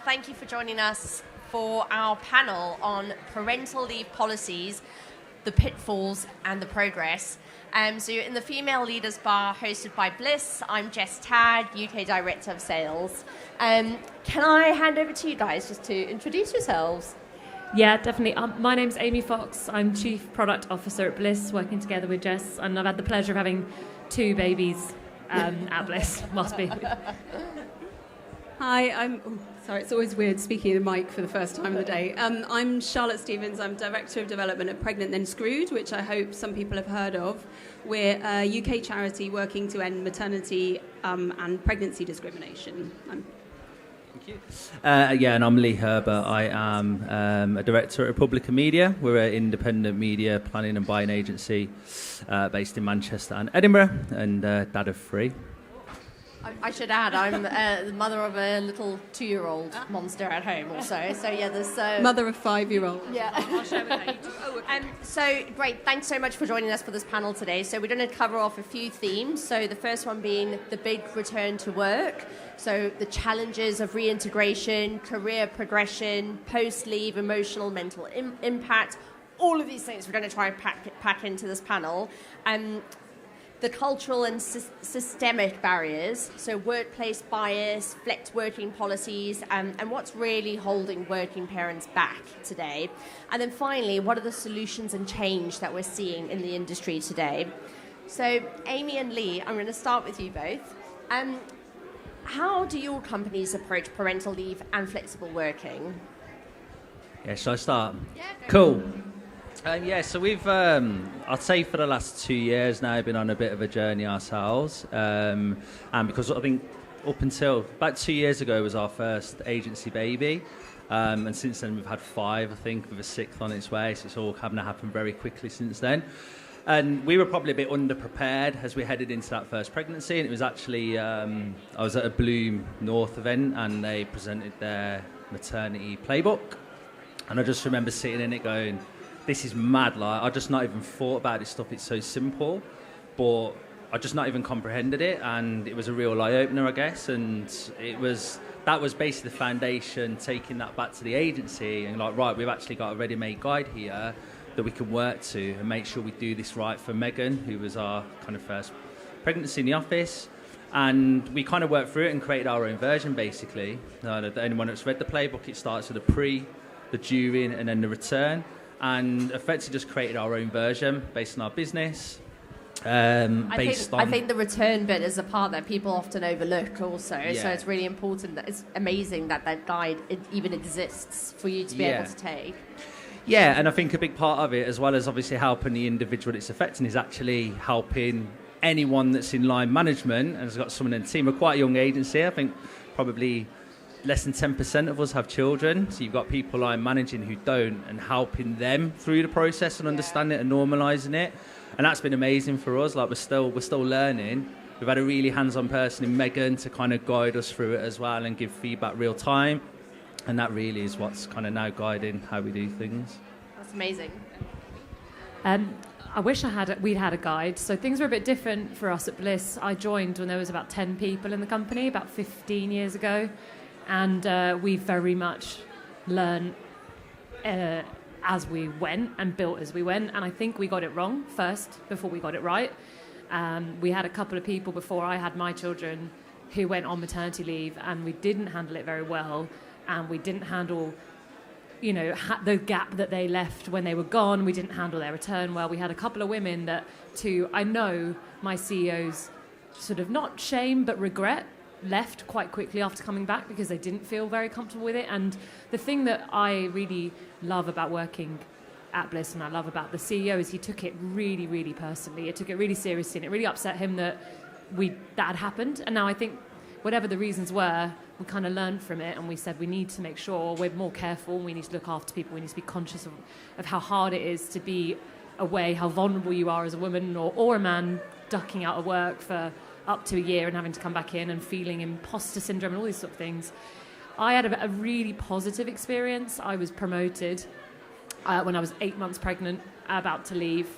Thank you for joining us for our panel on parental leave policies, the pitfalls and the progress. So you're in the Female Leaders Bar hosted by Blis. I'm Jess, Tagg, UK Director of Sales. Can I hand over to you guys just to introduce yourselves? Yeah, definitely. My name's Amy Fox. I'm Chief Product Officer at Blis, working together with Jess, and I've had the pleasure of having 2 babies at Blis. Must be. Hi, sorry, it's always weird speaking in the mic for the first time of the day. I'm Charlotte Stevens. I'm Director of Development at Pregnant Then Screwed, which I hope some people have heard of. We're a UK charity working to end maternity and pregnancy discrimination. Thank you. And I'm Leigh Herbert. I am a Director at Republica Media. We're an independent media planning and buying agency based in Manchester and Edinburgh, and dad of 3. I should add, I'm the mother of a little 2-year-old monster at home also. So yeah, there's... Mother of 5-year-old. Yeah. I'll share with her. So great, thanks so much for joining us for this panel today. So we're going to cover off a few themes. So the first one being the big return to work. So the challenges of reintegration, career progression, post-leave, emotional, mental impact. All of these things we're going to try and pack into this panel. The cultural and systemic barriers, so workplace bias, flex working policies, and what's really holding working parents back today. And then finally, what are the solutions and change that we're seeing in the industry today? So Amy and Leigh, I'm going to start with you both. How do your companies approach parental leave and flexible working? Yeah, shall I start? Yeah, cool. So we've, I'd say for the last 2 years now, been on a bit of a journey ourselves. And because I think up until about 2 years ago was our first agency baby. And since then we've had 5, I think, with a 6th on its way. So it's all kind of happened very quickly since then. And we were probably a bit underprepared as we headed into that first pregnancy. And it was actually, I was at a UpNorth event and they presented their maternity playbook. And I just remember sitting in it going, this is mad, like, I just not even thought about this stuff, it's so simple, but I just not even comprehended it, and it was a real eye-opener, I guess, and that was basically the foundation, taking that back to the agency, and like, right, we've actually got a ready-made guide here that we can work to and make sure we do this right for Megan, who was our kind of first pregnancy in the office, and we kind of worked through it and created our own version, basically. Anyone that's read the playbook, it starts with the pre, the during, and then the return. And effectively just created our own version based on our business. I think the return bit is a part that people often overlook also. Yeah. So it's really important. It's amazing that guide even exists for you to be able to take. Yeah, and I think a big part of it, as well as obviously helping the individual it's affecting, is actually helping anyone that's in line management and has got someone in the team. We're quite a young agency. I think probably less than 10% of us have children, so you've got people I'm managing who don't, and helping them through the process and understanding it and normalising it, and that's been amazing for us. Like we're still learning. We've had a really hands-on person in Megan to kind of guide us through it as well and give feedback real time, and that really is what's kind of now guiding how we do things. That's amazing. I wish we'd had a guide. So things were a bit different for us at Blis. I joined when there was about 10 people in the company about 15 years ago. And we very much learned as we went and built as we went. And I think we got it wrong first before we got it right. We had a couple of people before I had my children who went on maternity leave, and we didn't handle it very well. And we didn't handle, the gap that they left when they were gone. We didn't handle their return well. We had a couple of women that, I know my CEOs sort of not shame but regret, left quite quickly after coming back because they didn't feel very comfortable with it. And the thing that I really love about working at Blis and I love about the CEO is he took it really, really personally. He took it really seriously, and it really upset him that had happened. And now I think whatever the reasons were, we kind of learned from it, and we said we need to make sure we're more careful, we need to look after people, we need to be conscious of how hard it is to be away, how vulnerable you are as a woman or a man ducking out of work for up to a year and having to come back in and feeling imposter syndrome and all these sort of things. I had a really positive experience. I was promoted when I was 8 months pregnant, about to leave.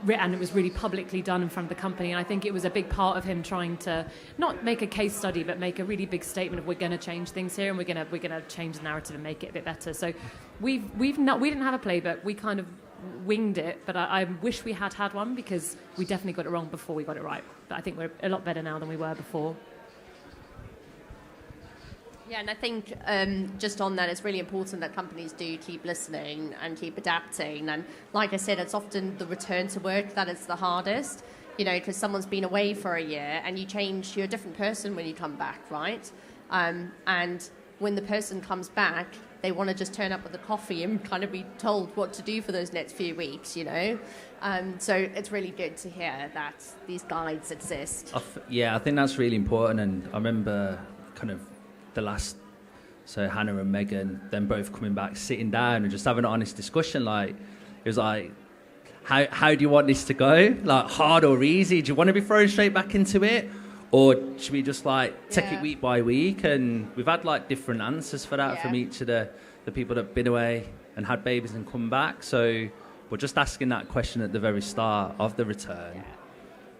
and it was really publicly done in front of the company. And I think it was a big part of him trying to not make a case study, but make a really big statement of we're going to change things here, and we're going to change the narrative and make it a bit better. So we didn't have a playbook. We kind of winged it, but I wish we had one, because we definitely got it wrong before we got it right. But I think we're a lot better now than we were before. Yeah, and I think just on that, it's really important that companies do keep listening and keep adapting. And like I said, it's often the return to work that is the hardest, because someone's been away for a year and you're a different person when you come back, right? And when the person comes back, they want to just turn up with a coffee and kind of be told what to do for those next few weeks, So it's really good to hear that these guides exist. I think that's really important. And I remember kind of so Hannah and Megan, them both coming back, sitting down and just having an honest discussion. Like, it was like, how do you want this to go? Like, hard or easy? Do you want to be thrown straight back into it? Or should we just take it week by week? And we've had different answers for that from each of the people that have been away and had babies and come back. So we're just asking that question at the very start of the return.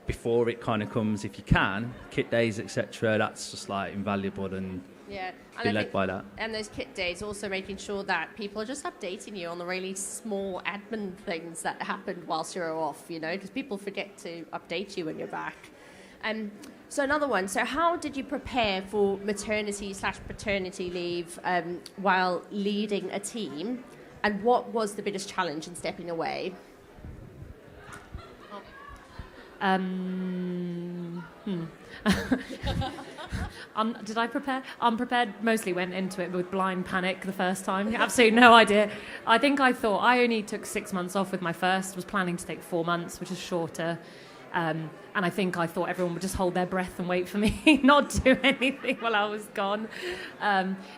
Before it kind of comes, if you can, kit days, etc. That's just invaluable, and be led by that. And those kit days, also making sure that people are just updating you on the really small admin things that happened whilst you're off, because people forget to update you when you're back. So another one. So how did you prepare for maternity/paternity leave while leading a team, and what was the biggest challenge in stepping away? Did I prepare? Unprepared. Mostly went into it with blind panic the first time. Absolutely no idea. I thought I only took 6 months off with my first. Was planning to take 4 months, which is shorter. And I thought everyone would just hold their breath and wait for me, not do anything while I was gone.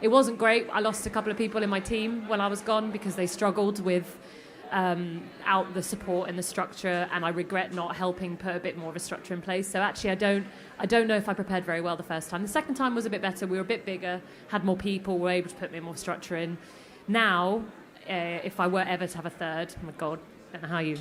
It wasn't great. I lost a couple of people in my team when I was gone because they struggled with out the support and the structure, and I regret not helping put a bit more of a structure in place. So actually I don't know if I prepared very well the first time. The second time was a bit better. We were a bit bigger, had more people, were able to put a bit more structure in. Now, if I were ever to have a third, oh my God, I don't know how you...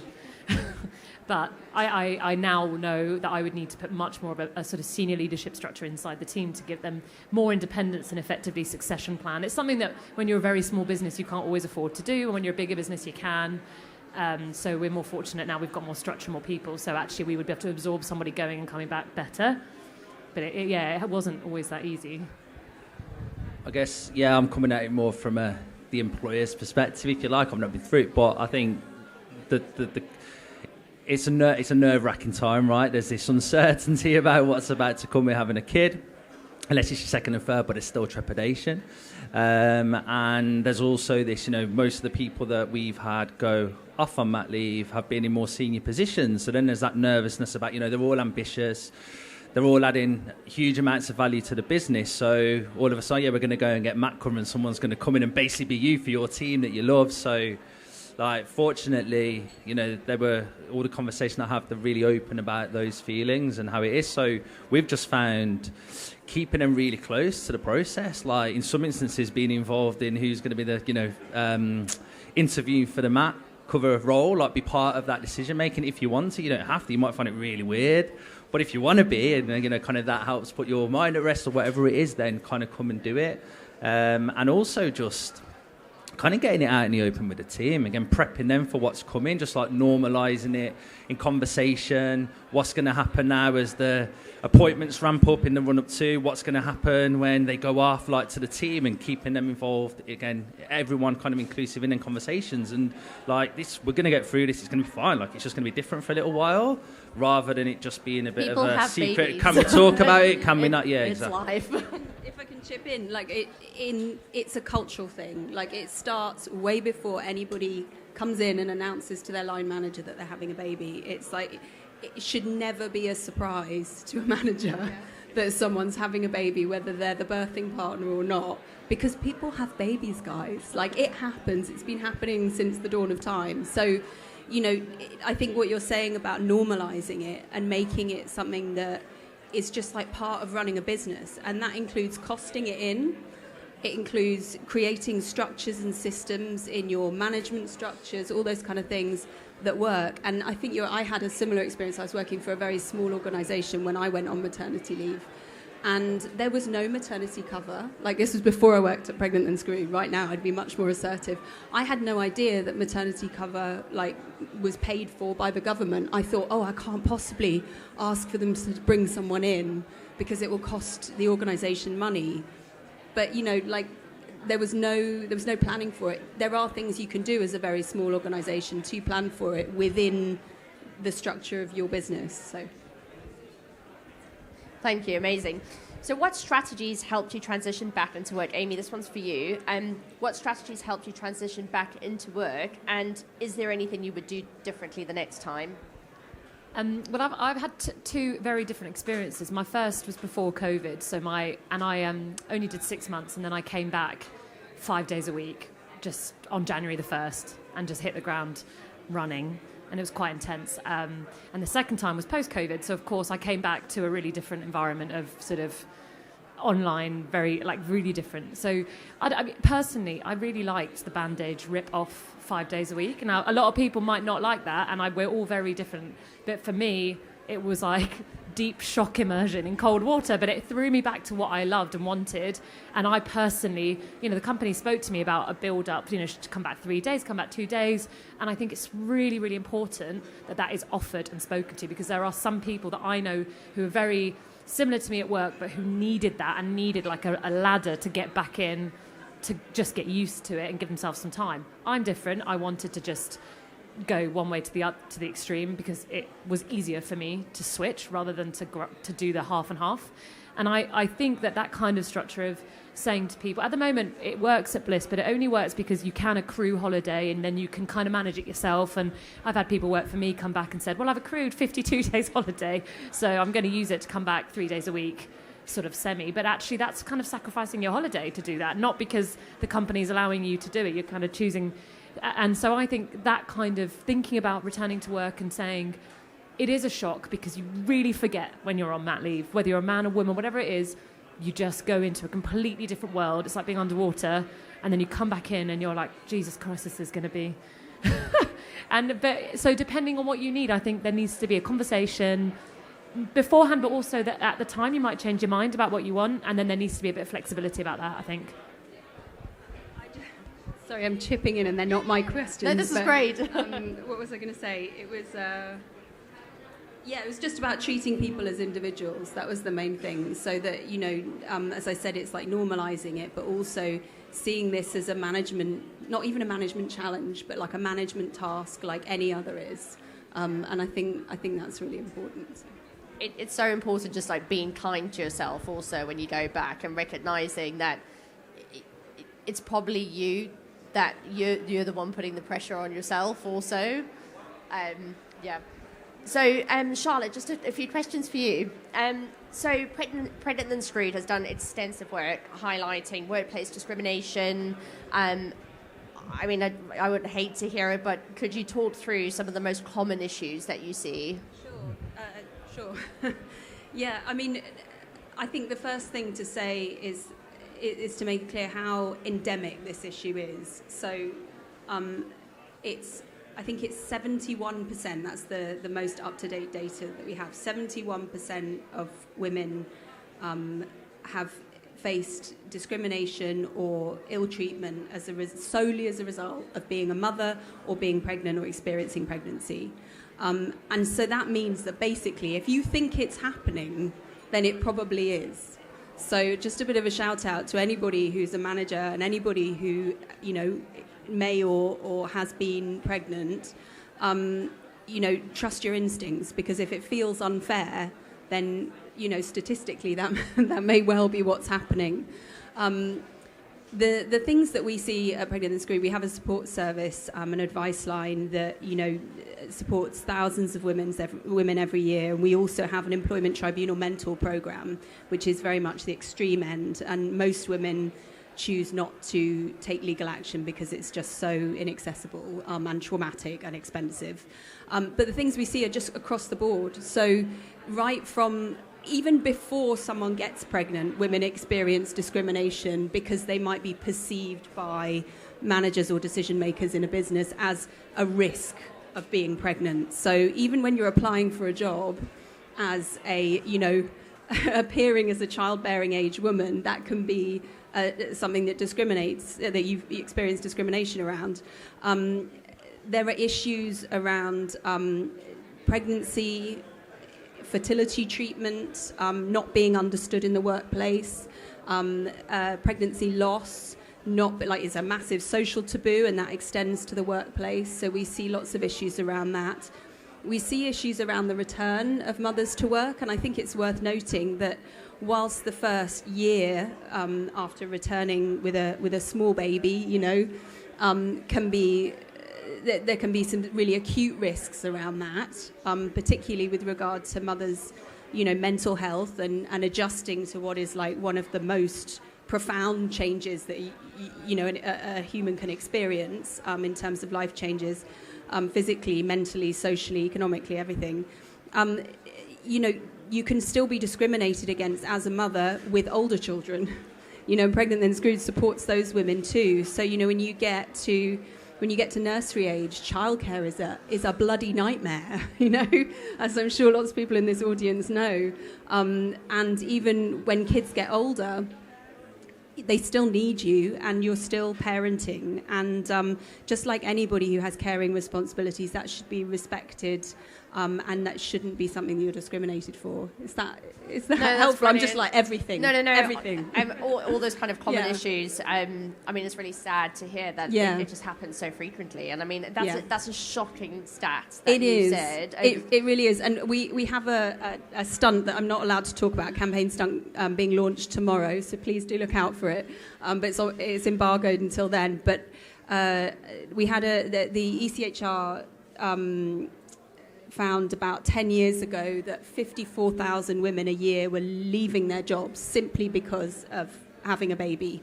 But I now know that I would need to put much more of a sort of senior leadership structure inside the team to give them more independence and effectively succession plan. It's something that when you're a very small business, you can't always afford to do. And when you're a bigger business, you can. So we're more fortunate now. We've got more structure, more people. So actually we would be able to absorb somebody going and coming back better. But it wasn't always that easy. I guess, I'm coming at it more from the employer's perspective, if you like. I've not been through it, but I think it's a nerve-wracking time, right? There's this uncertainty about what's about to come with having a kid, unless it's your second and third, but it's still trepidation. And there's also this, most of the people that we've had go off on mat leave have been in more senior positions. So then there's that nervousness about, they're all ambitious. They're all adding huge amounts of value to the business. So all of a sudden, we're going to go and get mat cover and someone's going to come in and basically be you for your team that you love. So... fortunately, there were all the conversation I have, they're really open about those feelings and how it is. So we've just found keeping them really close to the process. In some instances, being involved in who's going to be the, interviewing for the mat cover role, be part of that decision making. If you want to, you don't have to. You might find it really weird, but if you want to be, and kind of that helps put your mind at rest or whatever it is, then kind of come and do it. And also just kind of getting it out in the open with the team, again, prepping them for what's coming, just normalising it in conversation, what's going to happen now as the appointments ramp up in the run-up to, what's going to happen when they go off, to the team, and keeping them involved, again, everyone kind of inclusive in conversations, and this, we're going to get through this, it's going to be fine, it's just going to be different for a little while, rather than it just being a bit People of a secret. Babies. Can we talk about it? Can we not? Yeah, it's exactly. Life. If I can chip in, it's a cultural thing. It starts way before anybody comes in and announces to their line manager that they're having a baby. It's it should never be a surprise to a manager that someone's having a baby, whether they're the birthing partner or not, because people have babies, guys. It happens. It's been happening since the dawn of time. So, I think what you're saying about normalizing it and making it something that is just part of running a business, and that includes costing it in. It includes creating structures and systems in your management structures, all those kind of things that work. And I think I had a similar experience. I was working for a very small organisation when I went on maternity leave. And there was no maternity cover. Like, this was before I worked at Pregnant and Screwed. Right now, I'd be much more assertive. I had no idea that maternity cover, like, was paid for by the government. I thought, I can't possibly ask for them to bring someone in because it will cost the organisation money. But, there was no planning for it. There are things you can do as a very small organisation to plan for it within the structure of your business. So. Thank you, amazing. So what strategies helped you transition back into work? Amy, this one's for you. What strategies helped you transition back into work? And is there anything you would do differently the next time? Well, I've had two very different experiences. My first was before COVID, I only did 6 months, and then I came back 5 days a week, just on January the 1st, and just hit the ground running. And it was quite intense. And the second time was post-COVID, so of course I came back to a really different environment of sort of online, really different. So personally, I really liked the Bandage rip off 5 days a week. Now, a lot of people might not like that, and we're all very different. But for me, it was like deep shock immersion in cold water, but it threw me back to what I loved and wanted. And I personally, the company spoke to me about a build-up, to come back 3 days, come back 2 days. And I think it's really, really important that is offered and spoken to, because there are some people that I know who are very similar to me at work, but who needed that and needed like a ladder to get back in, to just get used to it and give themselves some time. I'm different. I wanted to just go one way to the extreme, because it was easier for me to switch rather than to do the half and half. And I think that kind of structure of saying to people, at the moment it works at Blis, but it only works because you can accrue holiday and then you can kind of manage it yourself. And I've had people work for me come back and said, well, I've accrued 52 days holiday, so I'm going to use it to come back 3 days a week, sort of semi. But actually that's kind of sacrificing your holiday to do that, not because the company's allowing you to do it, you're kind of choosing. And so I think that kind of thinking about returning to work and saying it is a shock, because you really forget when you're on mat leave, whether you're a man or woman, whatever it is, you just go into a completely different world. It's like being underwater, and then you come back in and you're like, Jesus Christ, this is going to be. So depending on what you need, I think there needs to be a conversation beforehand, but also that at the time you might change your mind about what you want, and then there needs to be a bit of flexibility about that, I think. Sorry, I'm chipping in, and they're not my questions. No, this is great. What was I going to say? It was, it was just about treating people as individuals. That was the main thing. So that, as I said, it's like normalising it, but also seeing this as a management, not even a management challenge, but like a management task, like any other is. And I think that's really important. So. It's so important, just like being kind to yourself also when you go back, and recognising that it's probably you, that you're the one putting the pressure on yourself also. So Charlotte, just a few questions for you. So Pregnant and Screwed has done extensive work highlighting workplace discrimination. I would hate to hear it, but could you talk through some of the most common issues that you see? Sure. Yeah, I think the first thing to say is to make it clear how endemic this issue is. So I think it's 71%, that's the most up-to-date data that we have. 71% of women have faced discrimination or ill treatment solely as a result of being a mother or being pregnant or experiencing pregnancy. And so that means that basically if you think it's happening, then it probably is. So just a bit of a shout out to anybody who's a manager and anybody who, may or has been pregnant, trust your instincts, because if it feels unfair, then, statistically that may well be what's happening. The things that we see at Pregnant and Screwed, we have a support service, an advice line that, supports thousands of women every year. And we also have an employment tribunal mentor program, which is very much the extreme end. And most women choose not to take legal action because it's just so inaccessible and traumatic and expensive. But the things we see are just across the board. So right from even before someone gets pregnant, women experience discrimination because they might be perceived by managers or decision makers in a business as a risk of being pregnant. So even when you're applying for a job as a, appearing as a childbearing age woman, that can be something that discriminates, that you've experienced discrimination around. There are issues around pregnancy, fertility treatment, not being understood in the workplace, pregnancy loss, is a massive social taboo, and that extends to the workplace. So we see lots of issues around that. We see issues around the return of mothers to work, and I think it's worth noting that whilst the first year after returning with a small baby, there can be some really acute risks around that, particularly with regard to mothers, mental health and adjusting to what is like one of the most profound changes that a human can experience in terms of life changes, physically, mentally, socially, economically, everything. You can still be discriminated against as a mother with older children. Pregnant Then Screwed supports those women too. So when you get to nursery age, childcare is a bloody nightmare, as I'm sure lots of people in this audience know. And even when kids get older, they still need you, and you're still parenting. And just like anybody who has caring responsibilities, that should be respected, and that shouldn't be something you're discriminated for. Is that helpful? I'm just like everything. No. Everything. All those kind of common issues. It's really sad to hear that it just happens so frequently. And I mean, that's a shocking stat that you said. It really is. And we have a stunt that I'm not allowed to talk about, a campaign stunt being launched tomorrow. So please do look out for it. But it's embargoed until then. But we had the ECHR found about 10 years ago that 54,000 women a year were leaving their jobs simply because of having a baby.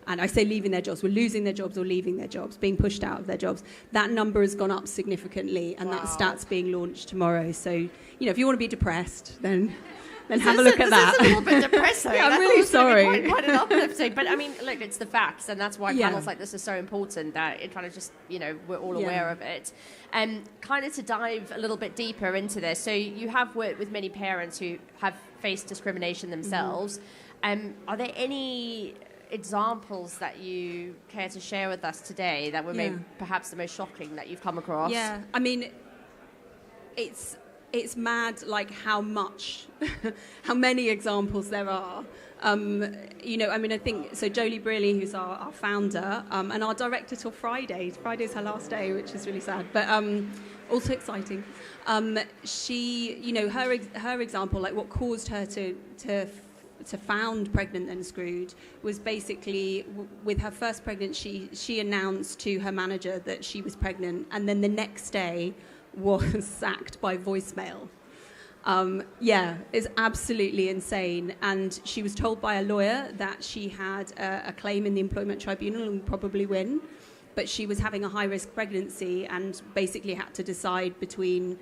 And I say leaving their jobs, were losing their jobs or leaving their jobs, being pushed out of their jobs. That number has gone up significantly, and that stat's being launched tomorrow. So, if you want to be depressed, then have a look at that. This is a little bit depressing. I'm really sorry. Quite an uplifting. But I mean, look, it's the facts, and that's why panels like this are so important, that it kind of just, we're all aware of it. And kind of to dive a little bit deeper into this, so you have worked with many parents who have faced discrimination themselves. Are there any examples that you care to share with us today that were maybe perhaps the most shocking that you've come across? Yeah, I mean, it's mad, like how many examples there are. I think, so Jolie Brearley, who's our founder, and our director till Friday. Friday's her last day, which is really sad, but also exciting. She, her example, like what caused her to found Pregnant Then Screwed was basically with her first pregnancy, she announced to her manager that she was pregnant, and then the next day was sacked by voicemail. It's absolutely insane. And she was told by a lawyer that she had a claim in the Employment Tribunal and would probably win, but she was having a high-risk pregnancy and basically had to decide between,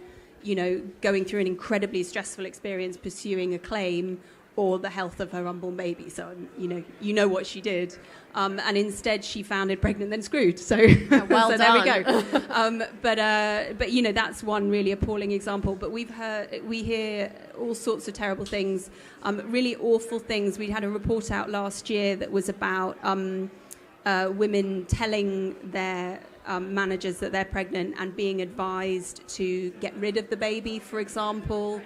going through an incredibly stressful experience pursuing a claim or the health of her unborn baby. So, you know what she did. And instead she founded Pregnant Then Screwed. So, well so done. There we go. But that's one really appalling example. But we hear all sorts of terrible things, really awful things. We had a report out last year that was about women telling their managers that they're pregnant and being advised to get rid of the baby, for example.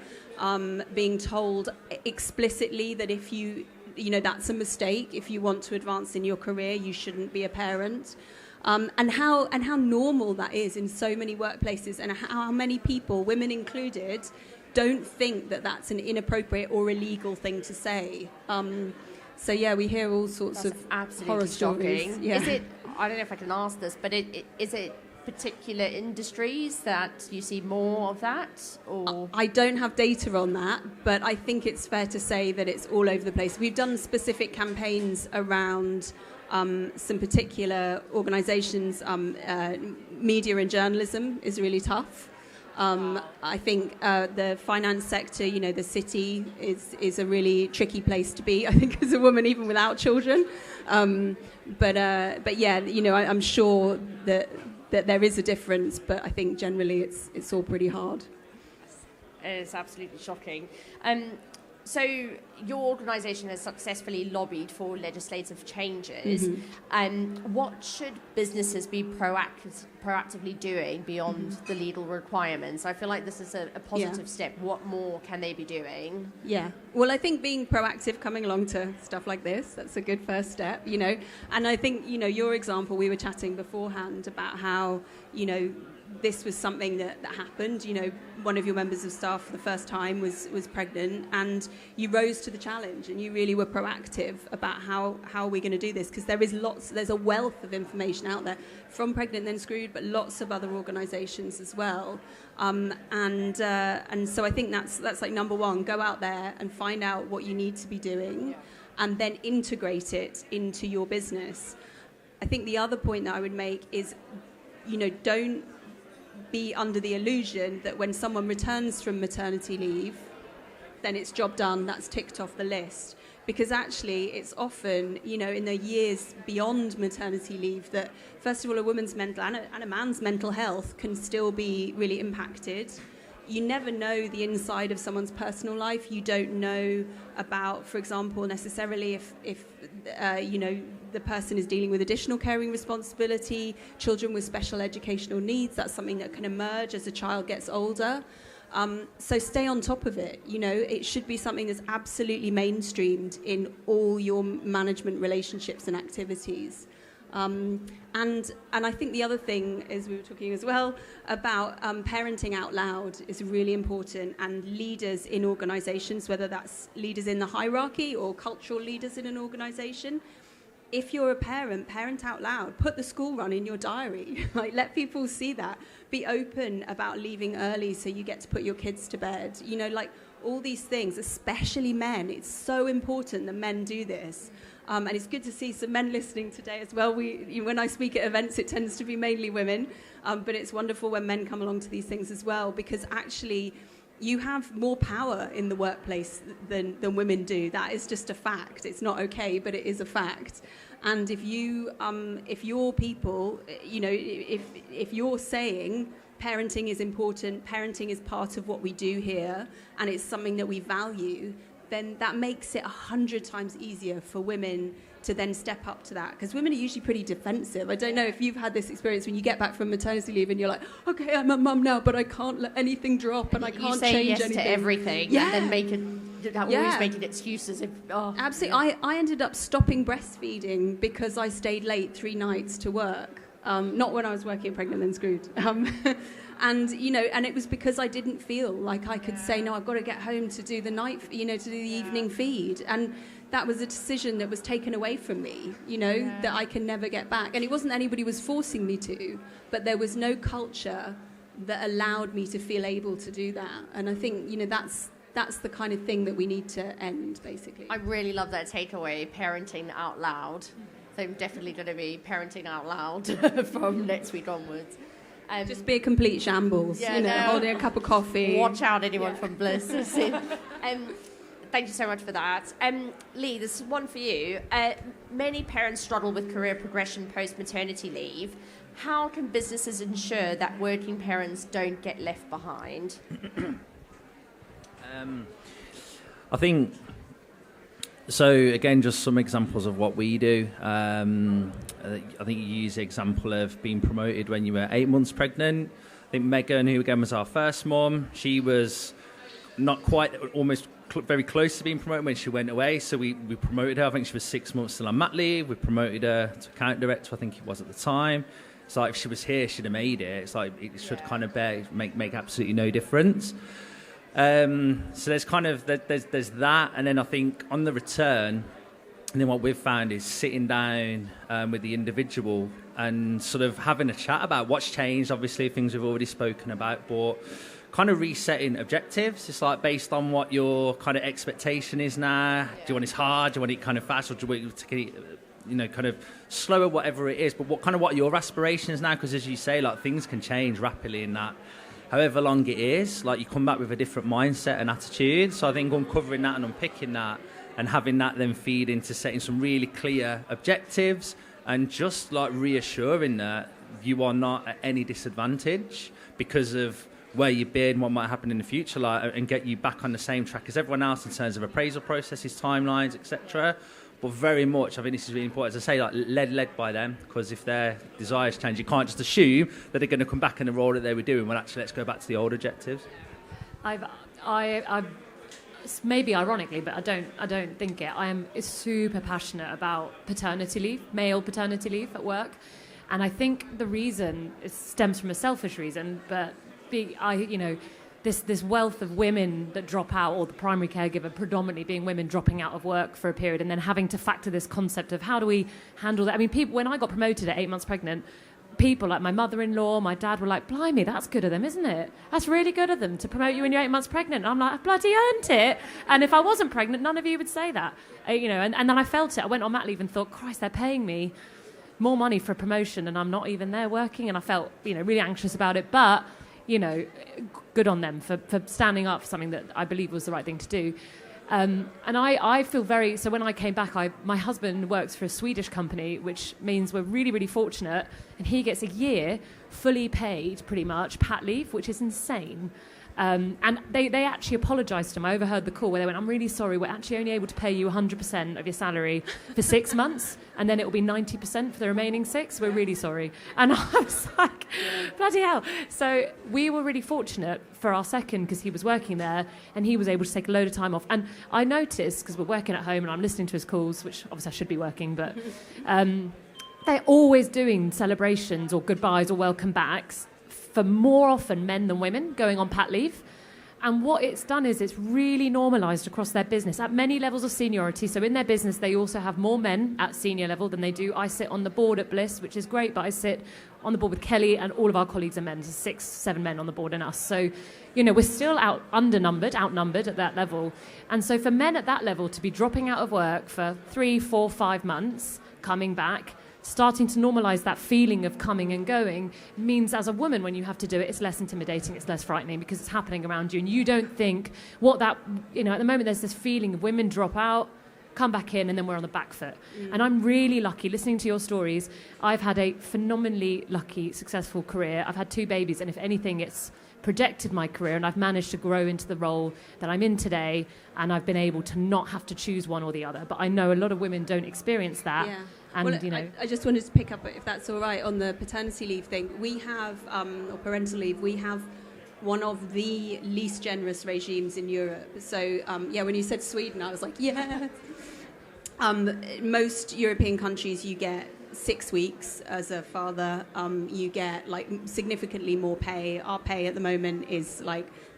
Being told explicitly that if that's a mistake. If you want to advance in your career, you shouldn't be a parent. And how normal that is in so many workplaces, and how many people, women included, don't think that that's an inappropriate or illegal thing to say. We hear all sorts of horror shocking. stories. Yeah. Is it? I don't know if I can ask this, but is it particular industries that you see more of that? Or I don't have data on that, but I think it's fair to say that it's all over the place. We've done specific campaigns around some particular organisations. Media and journalism is really tough. I think the finance sector, the city is a really tricky place to be, I think, as a woman, even without children. But yeah, I'm sure that there is a difference, but I think generally it's all pretty hard. It's absolutely shocking. So your organisation has successfully lobbied for legislative changes. What should businesses be proactively doing beyond the legal requirements? I feel like this is a positive step. What more can they be doing? Yeah. Well, I think being proactive, coming along to stuff like this, that's a good first step, And I think, your example, we were chatting beforehand about how, this was something that happened. One of your members of staff for the first time was pregnant, and you rose to the challenge and you really were proactive about how we're going to do this, because there's a wealth of information out there from Pregnant Then Screwed, but lots of other organisations as well. And so I think that's like number one, go out there and find out what you need to be doing and then integrate it into your business. I think the other point that I would make is, don't be under the illusion that when someone returns from maternity leave, then it's job done, that's ticked off the list. Because actually, it's often, in the years beyond maternity leave that, first of all, a woman's mental and a man's mental health can still be really impacted. You never know the inside of someone's personal life. You don't know about, for example, necessarily if the person is dealing with additional caring responsibility, children with special educational needs. That's something that can emerge as a child gets older. So stay on top of it. It should be something that's absolutely mainstreamed in all your management relationships and activities. And I think the other thing is, we were talking as well about parenting out loud is really important, and leaders in organisations, whether that's leaders in the hierarchy or cultural leaders in an organisation. If you're a parent, parent out loud. Put the school run in your diary. Let people see that. Be open about leaving early so you get to put your kids to bed. All these things, especially men. It's so important that men do this. And it's good to see some men listening today as well. When I speak at events, it tends to be mainly women. But it's wonderful when men come along to these things as well, because actually you have more power in the workplace than women do. That is just a fact. It's not okay, but it is a fact. And if your people, if you're saying parenting is important, parenting is part of what we do here, and it's something that we value, then that makes it 100 times easier for women to then step up to that. Because women are usually pretty defensive. I don't know if you've had this experience when you get back from maternity leave and you're like, okay, I'm a mum now, but I can't let anything drop and I can't change yes anything. To everything, and then always making excuses. Absolutely. I ended up stopping breastfeeding because I stayed late 3 nights to work. Not when I was working at Pregnant Then Screwed. And it was because I didn't feel like I could say, no, I've got to get home to do the night, to do the evening feed. And that was a decision that was taken away from me, that I can never get back. And it wasn't anybody was forcing me to, but there was no culture that allowed me to feel able to do that. And I think, that's the kind of thing that we need to end, basically. I really love that takeaway, parenting out loud. So I'm definitely going to be parenting out loud from next week onwards. Just be a complete shambles, holding a cup of coffee. Watch out, anyone from Blis. Thank you so much for that. Leigh, this is one for you. Many parents struggle with career progression post-maternity leave. How can businesses ensure that working parents don't get left behind? I think, so again, just some examples of what we do. I think you use the example of being promoted when you were 8 months pregnant. I think Megan, who again was our first mom, she was not quite, almost very close to being promoted when she went away. So we promoted her. I think she was 6 months still on mat leave. We promoted her to account director, I think it was at the time. It's like if she was here, she'd have made it. It's like it should kind of make absolutely no difference. So there's kind of there's that, and then I think on the return, and then what we've found is sitting down with the individual and sort of having a chat about what's changed. Obviously, things we've already spoken about, but kind of resetting objectives. It's like based on what your kind of expectation is now. Do you want it hard? Do you want it kind of fast, or do you want it to kind of slower, whatever it is? But what are your aspirations now? Because as you say, like things can change rapidly in that. however long it is, like you come back with a different mindset and attitude. So I think uncovering that and unpicking that and having that then feed into setting some really clear objectives and just like reassuring that you are not at any disadvantage because of where you've been, what might happen in the future, like, and get you back on the same track as everyone else in terms of appraisal processes, timelines, etc. But very much, I think this is really important, as I say, like led by them, because if their desires change, you can't just assume that they're going to come back in the role that they were doing. Well, actually, let's go back to the old objectives. I've maybe ironically, but I don't think it. I am super passionate about paternity leave, male paternity leave at work, and I think the reason it stems from a selfish reason, but this wealth of women that drop out, or the primary caregiver predominantly being women dropping out of work for a period, and then having to factor this concept of how do we handle that. I mean, people, when I got promoted at 8 months pregnant, people like my mother-in-law, my dad were like, blimey, that's good of them, isn't it? That's really good of them to promote you when you're 8 months pregnant. And I'm like, I bloody earned it. And if I wasn't pregnant, none of you would say that. And then I felt it. I went on mat leave and thought, Christ, they're paying me more money for a promotion and I'm not even there working. And I felt, really anxious about it. But, good on them for standing up for something that I believe was the right thing to do. And I feel so when I came back, my husband works for a Swedish company, which means we're really, really fortunate, and he gets a year fully paid, pretty much, pat leave, which is insane. And they actually apologised to him. I overheard the call where they went, I'm really sorry, we're actually only able to pay you 100% of your salary for 6 months, and then it will be 90% for the remaining 6. We're really sorry. And I was like, bloody hell. So we were really fortunate for our second, because he was working there, and he was able to take a load of time off. And I noticed, because we're working at home and I'm listening to his calls, which obviously I should be working, but they're always doing celebrations or goodbyes or welcome backs for more often men than women going on pat leave. And what it's done is it's really normalised across their business at many levels of seniority. So in their business, they also have more men at senior level than they do. I sit on the board at Blis, which is great, but I sit on the board with Kelly, and all of our colleagues are men. There's 6, 7 men on the board and us. So, we're still outnumbered at that level. And so for men at that level to be dropping out of work for 3, 4, 5 months, coming back, starting to normalise that feeling of coming and going means, as a woman, when you have to do it, it's less intimidating, it's less frightening, because it's happening around you, and you don't think at the moment there's this feeling of women drop out, come back in, and then we're on the back foot. And I'm really lucky, listening to your stories. I've had a phenomenally lucky, successful career. I've had 2 babies, and if anything, it's projected my career, and I've managed to grow into the role that I'm in today, and I've been able to not have to choose one or the other. But I know a lot of women don't experience that. Yeah. And, I just wanted to pick up, if that's all right, on the paternity leave thing. We have, or parental leave, we have one of the least generous regimes in Europe. So, when you said Sweden, I was like, yeah. Most European countries, you get 6 weeks as a father. You get significantly more pay. Our pay at the moment is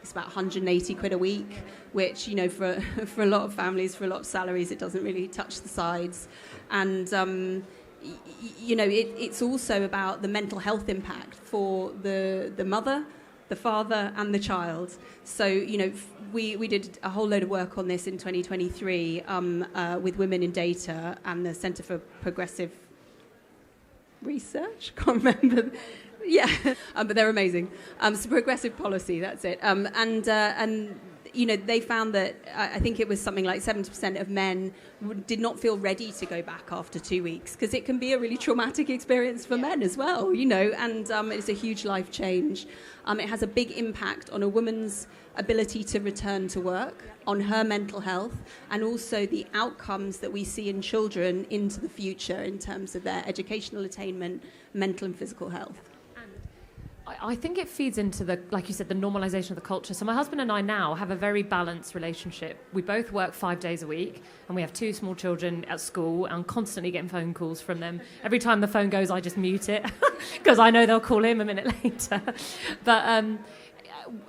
it's about 180 quid a week, which for a lot of families, for a lot of salaries, it doesn't really touch the sides. And it's also about the mental health impact for the mother, the father, and the child. So we did a whole load of work on this in 2023 with Women in Data and the Centre for Progressive Research. Can't remember. Yeah, but they're amazing. So progressive policy, that's it. And they found that I think it was something like 70% of men did not feel ready to go back after 2 weeks, because it can be a really traumatic experience for men as well, and it's a huge life change. It has a big impact on a woman's ability to return to work, on her mental health, and also the outcomes that we see in children into the future in terms of their educational attainment, mental and physical health. I think it feeds into like you said, the normalisation of the culture. So my husband and I now have a very balanced relationship. We both work 5 days a week, and we have 2 small children at school, and I'm constantly getting phone calls from them. Every time the phone goes, I just mute it, because I know they'll call him a minute later. But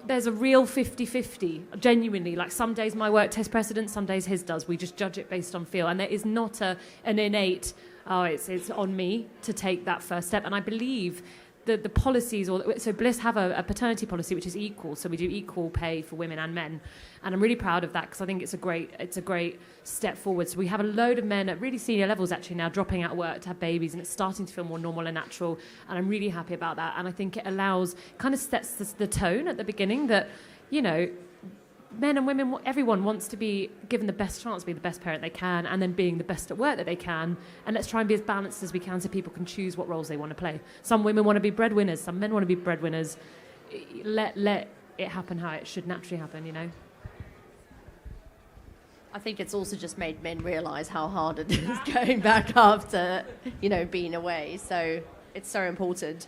there's a real 50-50, genuinely. Some days my work takes precedence, some days his does. We just judge it based on feel. And there is not an innate, it's on me to take that first step. And I believe the policies, so Blis have a paternity policy which is equal, so we do equal pay for women and men, and I'm really proud of that because I think it's a great step forward. So we have a load of men at really senior levels actually now dropping out of work to have babies, and it's starting to feel more normal and natural, and I'm really happy about that. And I think it kind of sets the tone at the beginning that, you know, men and women, everyone wants to be given the best chance to be the best parent they can, and then being the best at work that they can. And let's try and be as balanced as we can so people can choose what roles they want to play. Some women want to be breadwinners, some men want to be breadwinners. Let it happen how it should naturally happen, you know. I think it's also just made men realise how hard it is going back after, you know, being away. So it's so important.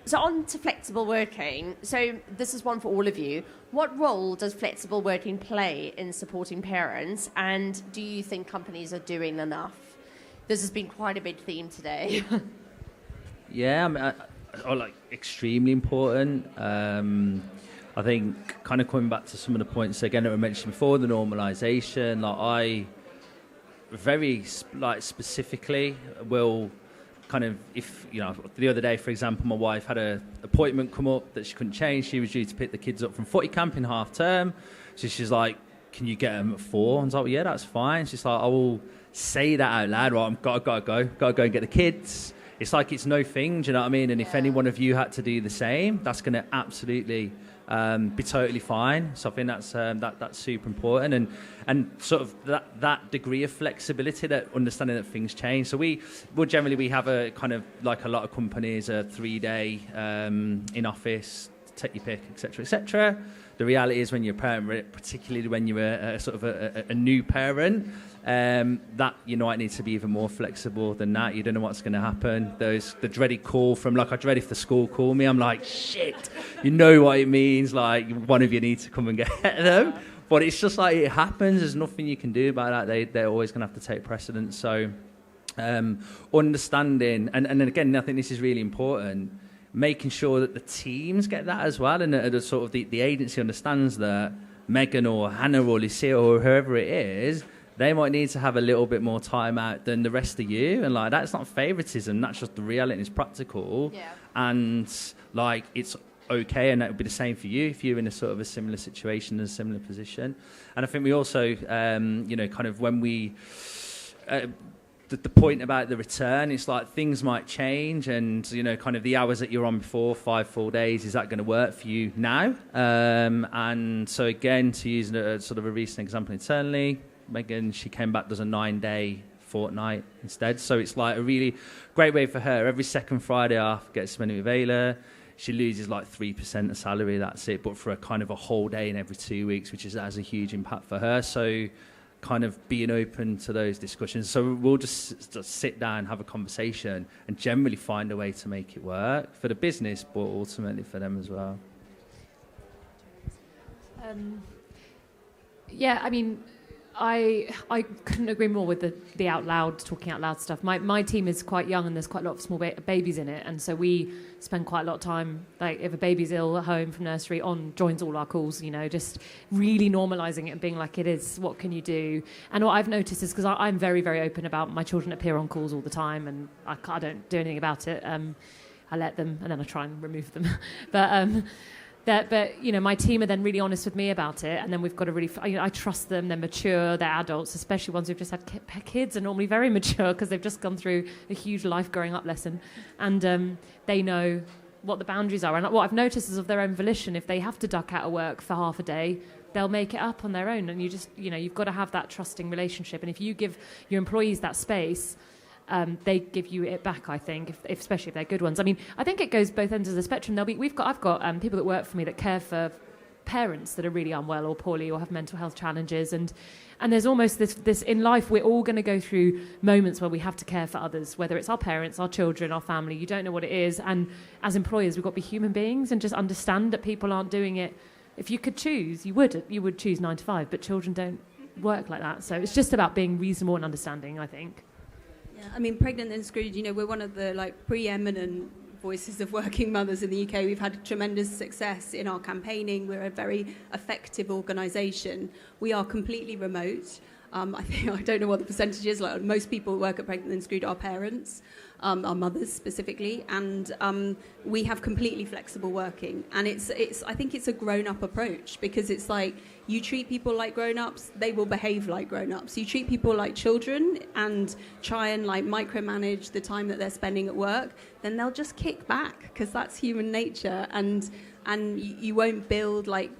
So on to flexible working. So this is one for all of you. What role does flexible working play in supporting parents, and do you think companies are doing enough? This has been quite a big theme today. Yeah, I mean, I like extremely important. I think kind of coming back to some of the points again that were mentioned before, the normalisation. Like I very specifically will kind of, if you know, the other day, for example, my wife had an appointment come up that she couldn't change. She was due to pick the kids up from footy camp in half term. So she's like, "Can you get them at 4?" I was like, well, "Yeah, that's fine." She's like, "I will say that out loud. Right, I've got to go and get the kids." It's like it's no thing, do you know what I mean? And if any one of you had to do the same, that's going to absolutely be totally fine. So I think that's super important, and sort of that degree of flexibility, that understanding that things change. So we have a kind of, like a lot of companies, a 3-day in office, take your pick, etc., etc. The reality is, when you're a parent, particularly when you're a sort of a new parent, that you know, it needs to be even more flexible than that. You don't know what's going to happen. There's the dreaded call from, like, I dread if the school call me. I'm like, shit, you know what it means. Like, one of you needs to come and get them. But it's just like, it happens. There's nothing you can do about that. They're always going to have to take precedence. So understanding, and then again, I think this is really important, making sure that the teams get that as well, and the sort of the agency understands that Megan or Hannah or Lucia or whoever it is, they might need to have a little bit more time out than the rest of you. And like, that's not favoritism, that's just the reality, it's practical. Yeah. And like, it's okay, and that would be the same for you if you're in a sort of a similar situation, a similar position. And I think we also, you know, kind of when we... the point about the return, it's like things might change, and you know, kind of the hours that you're on before, 5 full days, is that going to work for you now? And so again, to use a sort of a recent example internally, Megan, she came back, does a 9-day fortnight instead. So it's like a really great way for her. Every second Friday off, gets spent with Ayla. She loses like 3% of salary, that's it, but for a kind of a whole day in every 2 weeks, which has a huge impact for her. So kind of being open to those discussions. So we'll just sit down, have a conversation, and generally find a way to make it work for the business, but ultimately for them as well. Yeah, I mean, I couldn't agree more with the talking out loud stuff. My team is quite young, and there's quite a lot of small babies in it, and so we spend quite a lot of time, like if a baby's ill at home from nursery, joins all our calls, you know, just really normalising it and being like, it is, what can you do? And what I've noticed is, because I'm very, very open about my children appear on calls all the time, and I don't do anything about it. I let them, and then I try and remove them. But you know, my team are then really honest with me about it, and then we've got I trust them. They're mature. They're adults, especially ones who've just had kids, are normally very mature because they've just gone through a huge life growing up lesson, and they know what the boundaries are. And what I've noticed is, of their own volition, if they have to duck out of work for half a day, they'll make it up on their own. And you've got to have that trusting relationship. And if you give your employees that space, they give you it back, I think, especially if they're good ones. I mean, I think it goes both ends of the spectrum. I've got people that work for me that care for parents that are really unwell or poorly or have mental health challenges, and there's almost this in life, we're all going to go through moments where we have to care for others, whether it's our parents, our children, our family. You don't know what it is, and as employers, we've got to be human beings and just understand that people aren't doing it. If you could choose, you would choose 9 to 5, but children don't work like that. So it's just about being reasonable and understanding, I think. Yeah, I mean, Pregnant and Screwed, you know, we're one of the preeminent voices of working mothers in the UK. We've had tremendous success in our campaigning. We're a very effective organisation. We are completely remote. I don't know what the percentage is. Like most people who work at Pregnant and Screwed are parents, our mothers specifically, and we have completely flexible working. And I think it's a grown-up approach, because it's like you treat people like grown-ups, they will behave like grown-ups. You treat people like children and try and like micromanage the time that they're spending at work, then they'll just kick back, because that's human nature, and you won't build like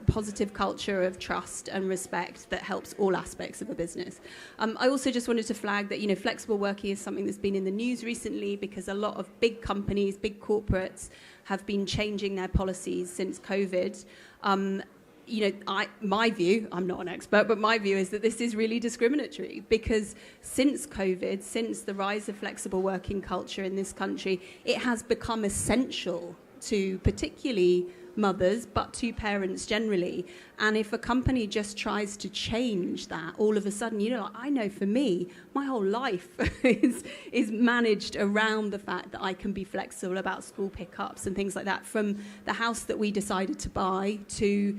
positive culture of trust and respect that helps all aspects of a business. I also just wanted to flag that, flexible working is something that's been in the news recently, because a lot of big companies, big corporates have been changing their policies since COVID. My view, I'm not an expert, but my view is that this is really discriminatory, because since COVID, since the rise of flexible working culture in this country, it has become essential to particularly mothers, but to parents generally. And if a company just tries to change that, all of a sudden, I know for me, my whole life is managed around the fact that I can be flexible about school pickups and things like that, from the house that we decided to buy to,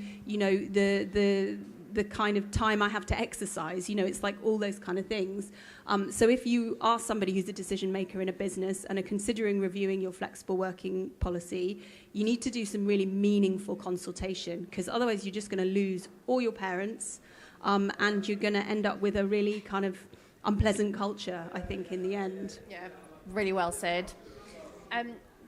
the kind of time I have to exercise. It's like all those kind of things. So if you are somebody who's a decision maker in a business and are considering reviewing your flexible working policy, you need to do some really meaningful consultation, because otherwise you're just going to lose all your parents, and you're going to end up with a really kind of unpleasant culture, I think, in the end. Yeah, really well said.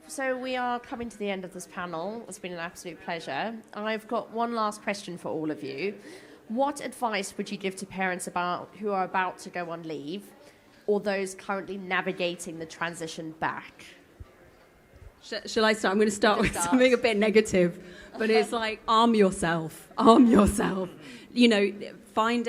So we are coming to the end of this panel. It's been an absolute pleasure. I've got one last question for all of you. What advice would you give to parents who are about to go on leave, or those currently navigating the transition back? Shall I start? I'm going to start with something a bit negative, but it's like arm yourself. Find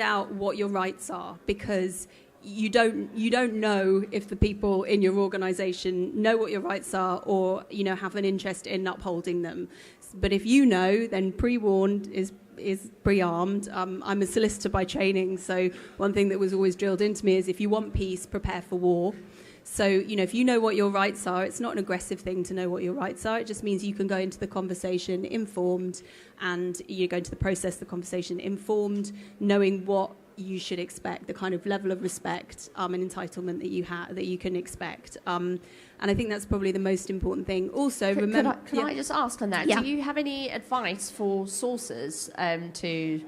out what your rights are, because you don't know if the people in your organisation know what your rights are, or have an interest in upholding them. But if you know, then pre-warned is pre-armed. I'm a solicitor by training, so one thing that was always drilled into me is, if you want peace, prepare for war. So, if you know what your rights are, it's not an aggressive thing to know what your rights are. It just means you can go into the conversation informed, and you go into the process, the conversation informed, knowing what you should expect, the kind of level of respect and entitlement that you can expect. And I think that's probably the most important thing. Also, remember... Can I just ask on that? Yeah. Do you have any advice for sources to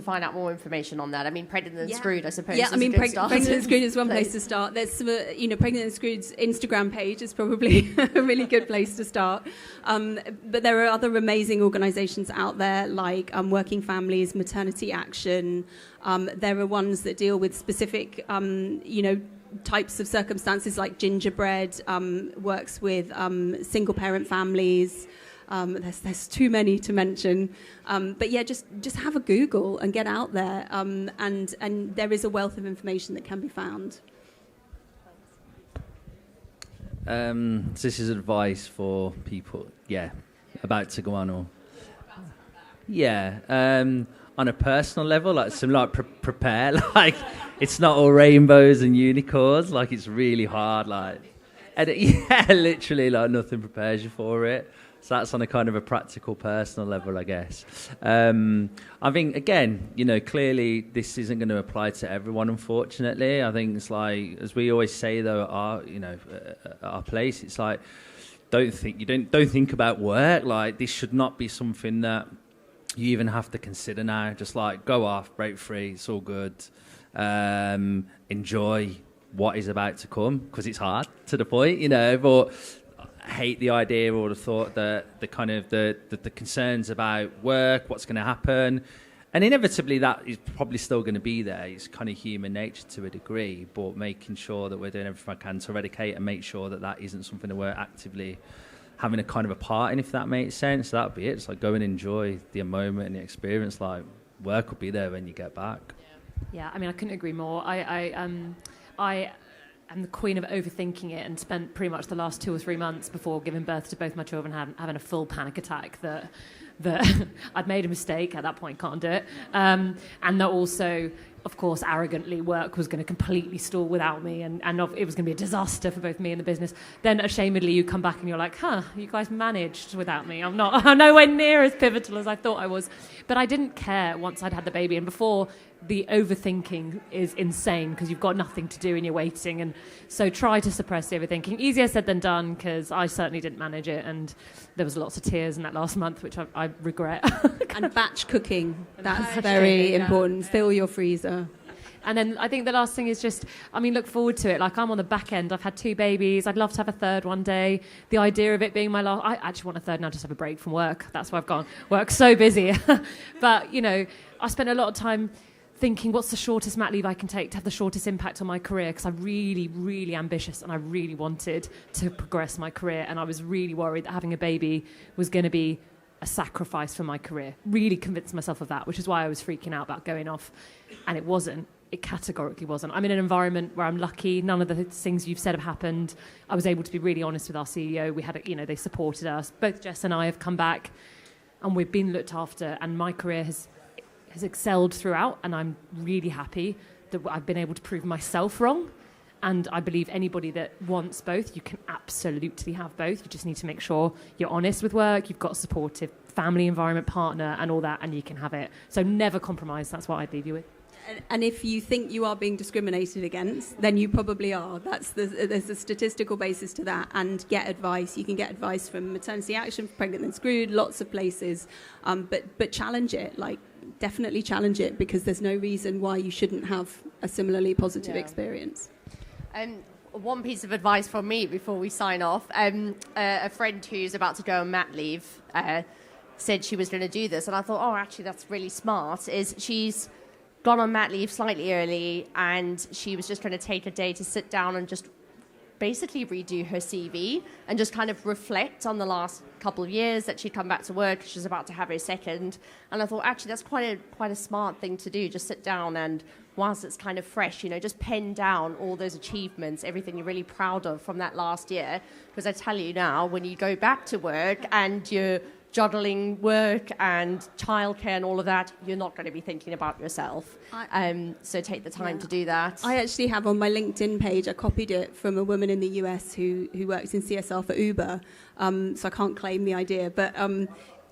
find out more information on that? I mean, Pregnant and Screwed, I suppose, is a good start. Pregnant and Screwed is one place to start. There's, Pregnant and Screwed's Instagram page is probably a really good place to start. But there are other amazing organisations out there, like Working Families, Maternity Action. There are ones that deal with specific, types of circumstances, like Gingerbread works with single-parent families. There's too many to mention, but yeah, just have a Google and get out there, and there is a wealth of information that can be found. This is advice for people, about to go on, or on a personal level, like prepare, like it's not all rainbows and unicorns, like it's really hard, like, and literally, like nothing prepares you for it. So that's on a kind of a practical, personal level, I guess. I think, again, clearly this isn't going to apply to everyone, unfortunately. I think it's like, as we always say, though, at our place, it's like, don't think about work. Like, this should not be something that you even have to consider now. Just like, go off, break free, it's all good. Enjoy what is about to come, because it's hard to the point, but... hate the idea or the thought that the concerns about work, what's going to happen, and inevitably that is probably still going to be there. It's kind of human nature to a degree, but making sure that we're doing everything I can to eradicate and make sure that isn't something that we're actively having a kind of a part in, if that makes sense. So that'd be it. It's like, go and enjoy the moment and the experience. Like, work will be there when you get back. Yeah, I mean, I couldn't agree more. I'm the queen of overthinking it, and spent pretty much the last 2 or 3 months before giving birth to both my children having a full panic attack that I'd made a mistake at that point, can't do it, and that also, of course, arrogantly, work was going to completely stall without me, and it was going to be a disaster for both me and the business. Then, ashamedly, you come back and you're like, you guys managed without me. I'm nowhere near as pivotal as I thought I was. But I didn't care once I'd had the baby, and before the overthinking is insane because you've got nothing to do and you're waiting. And so try to suppress the overthinking. Easier said than done, because I certainly didn't manage it, and there was lots of tears in that last month, which I regret. And batch cooking, that's very important. Fill your freezer. And then I think the last thing is just, look forward to it. Like, I'm on the back end. I've had 2 babies. I'd love to have a third one day. The idea of it being my last... I actually want a third now, just have a break from work. That's why I've gone. Work's so busy. But, I spent a lot of time thinking, what's the shortest mat leave I can take to have the shortest impact on my career? Because I'm really, really ambitious, and I really wanted to progress my career. And I was really worried that having a baby was going to be a sacrifice for my career. Really convinced myself of that, which is why I was freaking out about going off. And it wasn't. It categorically wasn't. I'm in an environment where I'm lucky. None of the things you've said have happened. I was able to be really honest with our CEO. We had, they supported us. Both Jess and I have come back, and we've been looked after. And my career has excelled throughout. And I'm really happy that I've been able to prove myself wrong. And I believe anybody that wants both, you can absolutely have both. You just need to make sure you're honest with work. You've got a supportive family environment, partner, and all that, and you can have it. So never compromise. That's what I'd leave you with. And if you think you are being discriminated against, then you probably are. There's a statistical basis to that. And get advice. You can get advice from Maternity Action, Pregnant Then Screwed, lots of places. But challenge it. Like, definitely challenge it, because there's no reason why you shouldn't have a similarly positive experience. One piece of advice from me before we sign off. A friend who's about to go on mat leave said she was going to do this. And I thought, actually, that's really smart. She's gone on mat leave slightly early, and she was just going to take a day to sit down and just basically redo her CV and just kind of reflect on the last couple of years that she'd come back to work. She's about to have her second. And I thought, actually, that's quite a smart thing to do. Just sit down and, whilst it's kind of fresh, just pen down all those achievements, everything you're really proud of from that last year. Because I tell you now, when you go back to work and you're juggling work and childcare and all of that, you're not going to be thinking about yourself. So take the time to do that. I actually have on my LinkedIn page, I copied it from a woman in the US who works in CSR for Uber. So I can't claim the idea, but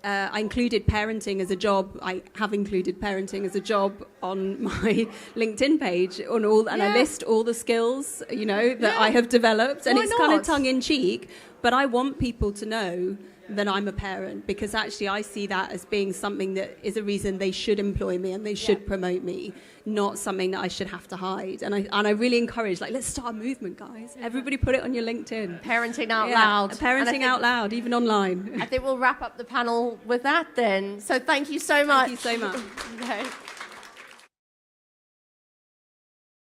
I included parenting as a job. I have included parenting as a job on my LinkedIn page, I list all the skills, that I have developed. And it's kind of tongue in cheek, but I want people to know that I'm a parent, because actually I see that as being something that is a reason they should employ me and they should promote me, not something that I should have to hide. And I really encourage, let's start a movement, guys. Everybody put it on your LinkedIn. Parenting out loud. Parenting out loud, even online. I think we'll wrap up the panel with that then. So thank you so much. Thank you so much. Okay.